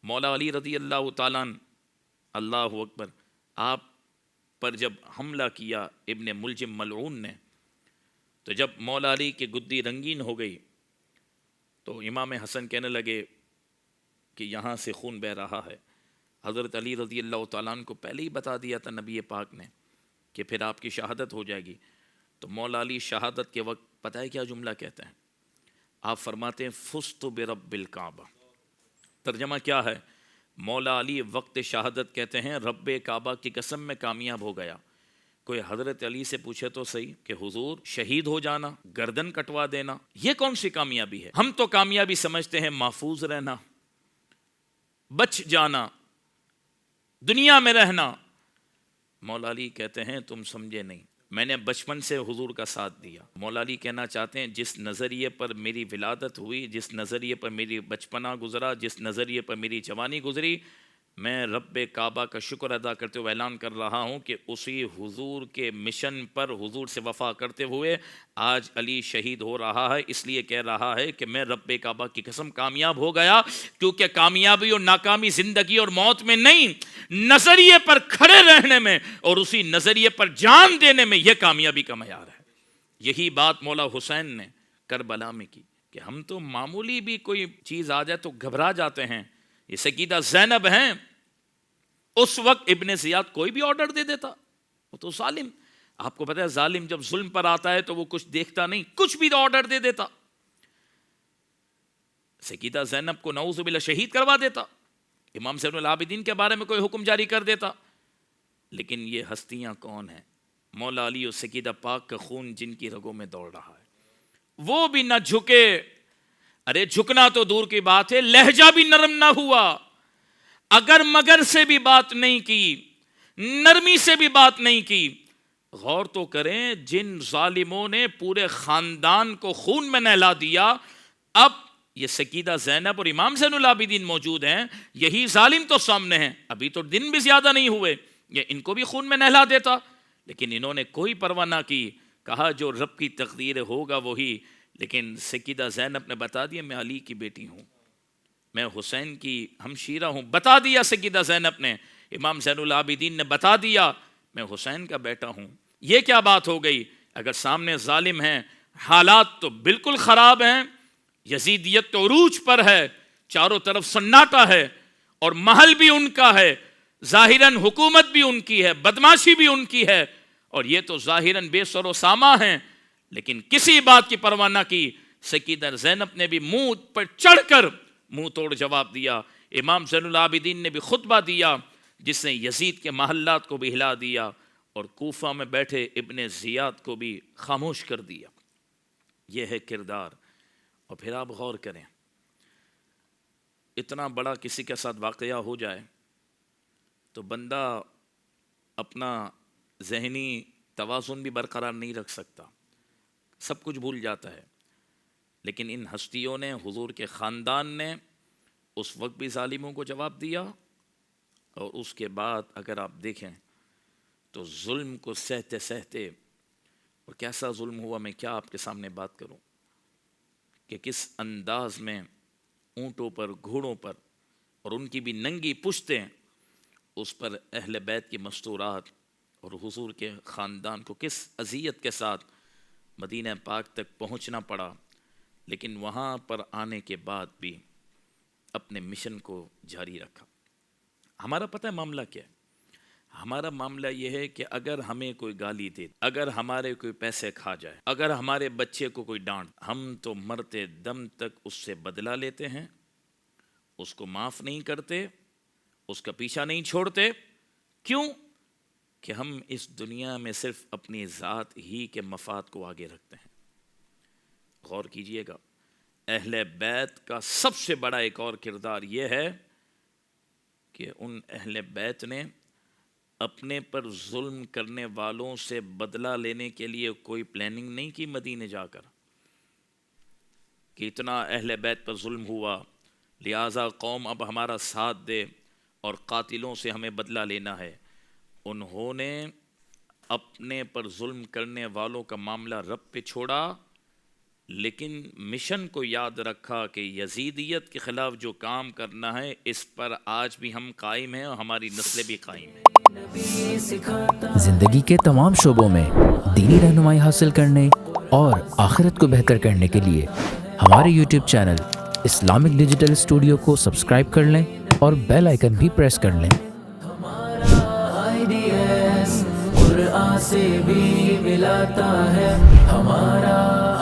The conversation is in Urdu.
مولا علی رضی اللہ تعالیٰ عنہ، اللہ اکبر، آپ پر جب حملہ کیا ابن ملجم ملعون نے، تو جب مولا علی کی گدی رنگین ہو گئی تو امام حسن کہنے لگے کہ یہاں سے خون بہہ رہا ہے۔ حضرت علی رضی اللہ تعالیٰ عنہ کو پہلے ہی بتا دیا تھا نبی پاک نے کہ پھر آپ کی شہادت ہو جائے گی۔ تو مولا علی شہادت کے وقت پتہ ہے کیا جملہ کہتے ہیں؟ آپ فرماتے ہیں فزت برب الکعبہ۔ ترجمہ کیا ہے؟ مولا علی وقت شہادت کہتے ہیں رب کعبہ کی قسم میں کامیاب ہو گیا۔ کوئی حضرت علی سے پوچھے تو صحیح کہ حضور شہید ہو جانا، گردن کٹوا دینا، یہ کون سی کامیابی ہے؟ ہم تو کامیابی سمجھتے ہیں محفوظ رہنا، بچ جانا، دنیا میں رہنا۔ مولا علی کہتے ہیں تم سمجھے نہیں، میں نے بچپن سے حضور کا ساتھ دیا۔ مولا علی کہنا چاہتے ہیں جس نظریے پر میری ولادت ہوئی، جس نظریے پر میری بچپنا گزرا، جس نظریے پر میری جوانی گزری، میں رب کعبہ کا شکر ادا کرتے ہوئے اعلان کر رہا ہوں کہ اسی حضور کے مشن پر حضور سے وفا کرتے ہوئے آج علی شہید ہو رہا ہے۔ اس لیے کہہ رہا ہے کہ میں رب کعبہ کی قسم کامیاب ہو گیا، کیونکہ کامیابی اور ناکامی زندگی اور موت میں نہیں، نظریے پر کھڑے رہنے میں اور اسی نظریے پر جان دینے میں یہ کامیابی کا معیار ہے۔ یہی بات مولا حسین نے کربلا میں کی کہ ہم تو معمولی بھی کوئی چیز آ جائے تو گھبرا جاتے ہیں، یہ سیدہ زینب ہیں۔ اس وقت ابن زیاد کوئی بھی آرڈر دے دیتا، وہ تو ظالم، آپ کو پتہ ہے ظالم جب ظلم پر آتا ہے تو وہ کچھ دیکھتا نہیں، کچھ بھی آرڈر دے دیتا۔ سیدہ زینب کو نعوذ باللہ شہید کروا دیتا، امام زین العابدین کے بارے میں کوئی حکم جاری کر دیتا۔ لیکن یہ ہستیاں کون ہیں؟ مولا علی اور سیدہ پاک کا خون جن کی رگوں میں دوڑ رہا ہے، وہ بھی نہ جھکے۔ ارے جھکنا تو دور کی بات ہے، لہجہ بھی نرم نہ ہوا، اگر مگر سے بھی بات نہیں کی، نرمی سے بھی بات نہیں کی۔ غور تو کریں، جن ظالموں نے پورے خاندان کو خون میں نہلا دیا، اب یہ سیدہ زینب اور امام زین العابدین موجود ہیں، یہی ظالم تو سامنے ہیں، ابھی تو دن بھی زیادہ نہیں ہوئے، یہ ان کو بھی خون میں نہلا دیتا، لیکن انہوں نے کوئی پرواہ نہ کی، کہا جو رب کی تقدیر ہوگا وہی۔ لیکن سیدہ زینب نے بتا دیا میں علی کی بیٹی ہوں، میں حسین کی ہمشیرہ ہوں، بتا دیا سیدہ زینب نے۔ امام زین العابدین نے بتا دیا میں حسین کا بیٹا ہوں۔ یہ کیا بات ہو گئی؟ اگر سامنے ظالم ہیں، حالات تو بالکل خراب ہیں، یزیدیت تو عروج پر ہے، چاروں طرف سناٹا ہے اور محل بھی ان کا ہے، ظاہراً حکومت بھی ان کی ہے، بدماشی بھی ان کی ہے، اور یہ تو ظاہراً بے سر و ساما ہیں، لیکن کسی بات کی پرواہ نہ کی۔ سیدہ زینب نے بھی منہ پر چڑھ کر منہ توڑ جواب دیا۔ امام زین العابدین نے بھی خطبہ دیا جس نے یزید کے محلات کو بھی ہلا دیا اور کوفہ میں بیٹھے ابن زیاد کو بھی خاموش کر دیا۔ یہ ہے کردار۔ اور پھر آپ غور کریں، اتنا بڑا کسی کے ساتھ واقعہ ہو جائے تو بندہ اپنا ذہنی توازن بھی برقرار نہیں رکھ سکتا، سب کچھ بھول جاتا ہے۔ لیکن ان ہستیوں نے، حضور کے خاندان نے اس وقت بھی ظالموں کو جواب دیا، اور اس کے بعد اگر آپ دیکھیں تو ظلم کو سہتے سہتے، اور کیسا ظلم ہوا میں کیا آپ کے سامنے بات کروں کہ کس انداز میں اونٹوں پر، گھوڑوں پر، اور ان کی بھی ننگی پشتیں، اس پر اہل بیت کی مستورات اور حضور کے خاندان کو کس اذیت کے ساتھ مدینہ پاک تک پہنچنا پڑا، لیکن وہاں پر آنے کے بعد بھی اپنے مشن کو جاری رکھا۔ ہمارا پتہ ہے معاملہ کیا ہے؟ ہمارا معاملہ یہ ہے کہ اگر ہمیں کوئی گالی دے، اگر ہمارے کوئی پیسے کھا جائے، اگر ہمارے بچے کو کوئی ڈانٹ، ہم تو مرتے دم تک اس سے بدلہ لیتے ہیں، اس کو معاف نہیں کرتے، اس کا پیچھا نہیں چھوڑتے۔ کیوں؟ کہ ہم اس دنیا میں صرف اپنی ذات ہی کے مفاد کو آگے رکھتے ہیں۔ غور کیجئے گا، اہل بیت کا سب سے بڑا ایک اور کردار یہ ہے کہ ان اہل بیت نے اپنے پر ظلم کرنے والوں سے بدلہ لینے کے لیے کوئی پلاننگ نہیں کی مدینے جا کر کہ اتنا اہل بیت پر ظلم ہوا، لہٰذا قوم اب ہمارا ساتھ دے اور قاتلوں سے ہمیں بدلہ لینا ہے۔ انہوں نے اپنے پر ظلم کرنے والوں کا معاملہ رب پہ چھوڑا لیکن مشن کو یاد رکھا کہ یزیدیت کے خلاف جو کام کرنا ہے اس پر آج بھی ہم قائم ہیں اور ہماری نسلیں بھی قائم ہیں۔ زندگی کے تمام شعبوں میں دینی رہنمائی حاصل کرنے اور آخرت کو بہتر کرنے کے لیے ہمارے YouTube channel Islamic digital studio کو سبسکرائب کر لیں اور بیل آئیکن بھی پریس کر لیں۔ قرآن سے بھی ملاتا ہے ہمارا